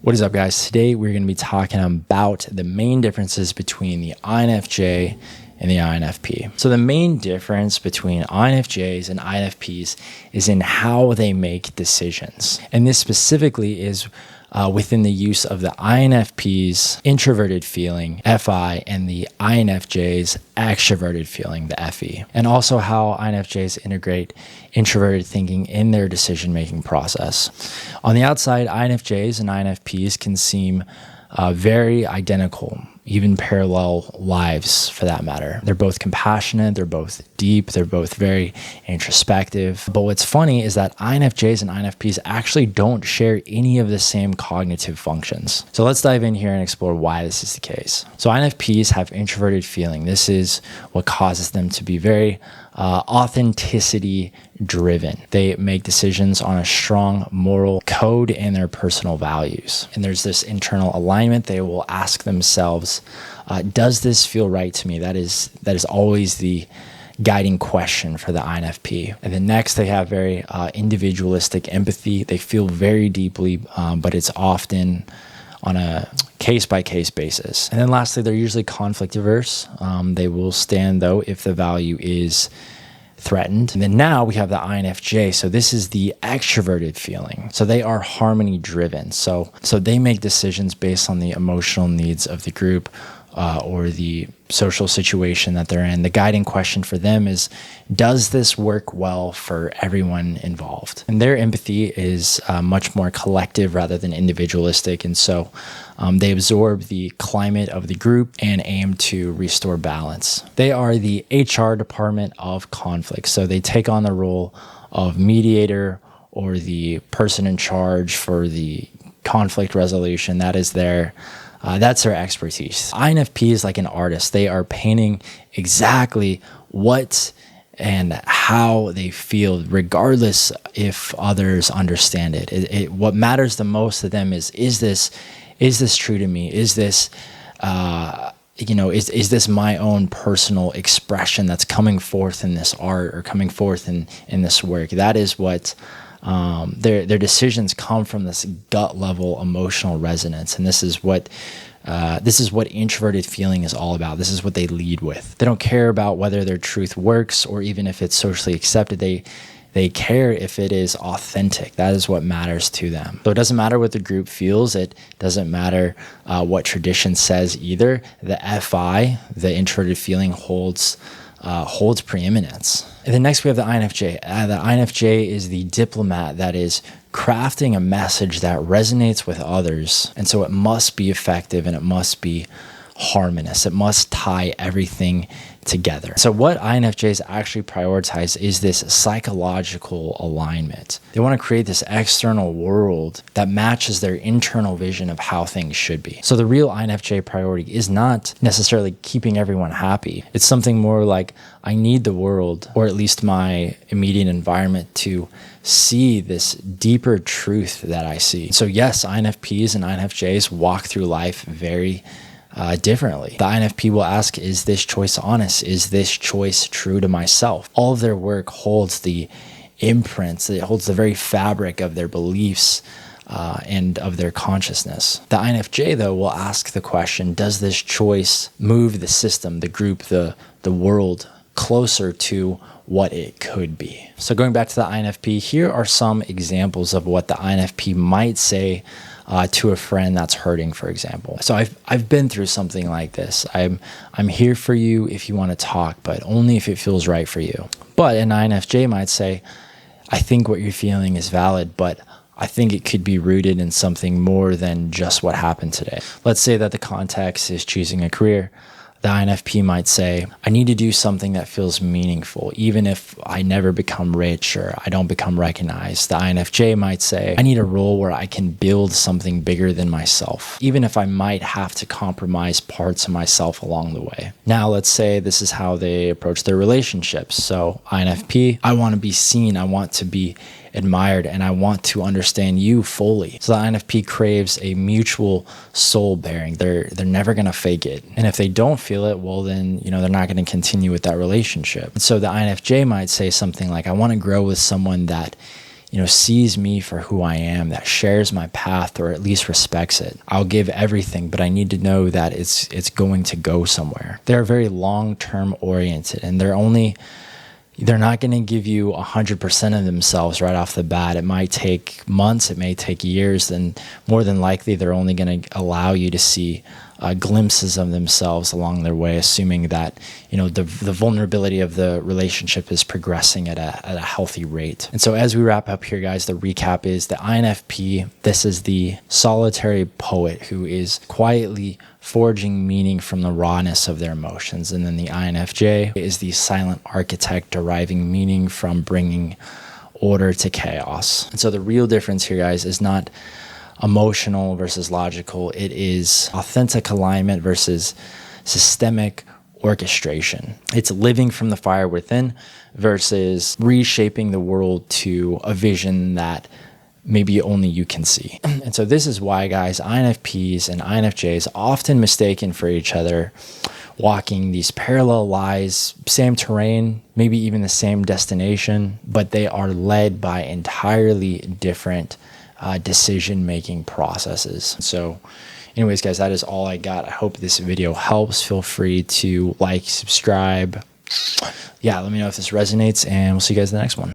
What is up, guys? Today we're going to be talking about the main differences between the INFJ and the INFP. So the main difference between INFJs and INFPs is in how they make decisions. And this specifically is within the use of the INFP's introverted feeling, FI, and the INFJ's extroverted feeling, the FE. And also how INFJs integrate introverted thinking in their decision-making process. On the outside, INFJs and INFPs can seem very identical, even parallel lives for that matter. They're both compassionate, they're both deep, they're both very introspective. But what's funny is that INFJs and INFPs actually don't share any of the same cognitive functions. So let's dive in here and explore why this is the case. So INFPs have introverted feeling. This is what causes them to be very authenticity driven. They make decisions on a strong moral code and their personal values. And there's this internal alignment. They will ask themselves, does this feel right to me? That is always the guiding question for the INFP. And then next, they have very individualistic empathy. They feel very deeply, but it's often on a case-by-case basis. And then lastly, they're usually conflict averse. They will stand, though, if the value is threatened. And then now we have the INFJ. So this is the extroverted feeling. So they are harmony driven. So they make decisions based on the emotional needs of the group or the social situation that they're in. The guiding question for them is, does this work well for everyone involved? And their empathy is much more collective rather than individualistic. And so they absorb the climate of the group and aim to restore balance. They are the HR department of conflict. So they take on the role of mediator or the person in charge for the conflict resolution. That's their expertise. INFP is like an artist. They are painting exactly what and how they feel, regardless if others understand it. What matters the most to them is this true to me? Is this, is this my own personal expression that's coming forth in this art or coming forth in this work? That is what their decisions come from, this gut level emotional resonance. And this is what introverted feeling is all about. This is what they lead with. They don't care about whether their truth works or even if it's socially accepted. They care if it is authentic. That is what matters to them. So it doesn't matter what the group feels. It doesn't matter what tradition says either. The FI, the introverted feeling, holds preeminence. And then next we have the INFJ. The INFJ is the diplomat that is crafting a message that resonates with others. And so it must be effective and it must be harmonious. It must tie everything together. So what INFJs actually prioritize is this psychological alignment. They want to create this external world that matches their internal vision of how things should be. So the real INFJ priority is not necessarily keeping everyone happy. It's something more like, I need the world, or at least my immediate environment, to see this deeper truth that I see. So yes, INFPs and INFJs walk through life very differently. The INFP will ask, is this choice honest? Is this choice true to myself? All of their work holds the imprints, it holds the very fabric of their beliefs and of their consciousness. The INFJ, though, will ask the question, does this choice move the system, the group, the world closer to what it could be? So going back to the INFP, here are some examples of what the INFP might say to a friend that's hurting, for example. So I've been through something like this. I'm here for you if you want to talk, but only if it feels right for you. But an INFJ might say, I think what you're feeling is valid, but I think it could be rooted in something more than just what happened today. Let's say that the context is choosing a career. The INFP might say, I need to do something that feels meaningful, even if I never become rich or I don't become recognized. The INFJ might say, I need a role where I can build something bigger than myself, even if I might have to compromise parts of myself along the way. Now, let's say this is how they approach their relationships. So INFP, I want to be seen, I want to be admired, and I want to understand you fully. So the INFP craves a mutual soul bearing. They're never going to fake it. And if they don't feel it, well, then, they're not going to continue with that relationship. And so the INFJ might say something like, I want to grow with someone that sees me for who I am, that shares my path or at least respects it. I'll give everything, but I need to know that it's going to go somewhere. They're very long-term oriented, and they're not going to give you 100% of themselves right off the bat. It might take months, it may take years, and more than likely they're only going to allow you to see glimpses of themselves along their way, assuming that the vulnerability of the relationship is progressing at a healthy rate. And so as we wrap up here, guys, the recap is the INFP. This is the solitary poet who is quietly forging meaning from the rawness of their emotions. And then the INFJ is the silent architect deriving meaning from bringing order to chaos. And so the real difference here, guys, is not emotional versus logical. It is authentic alignment versus systemic orchestration. It's living from the fire within versus reshaping the world to a vision that maybe only you can see. And so this is why, guys, INFPs and INFJs often mistaken for each other, walking these parallel lives, same terrain, maybe even the same destination, but they are led by entirely different decision-making processes. So anyways, guys, that is all I got. I hope this video helps. Feel free to like, subscribe. Yeah, let me know if this resonates, and we'll see you guys in the next one.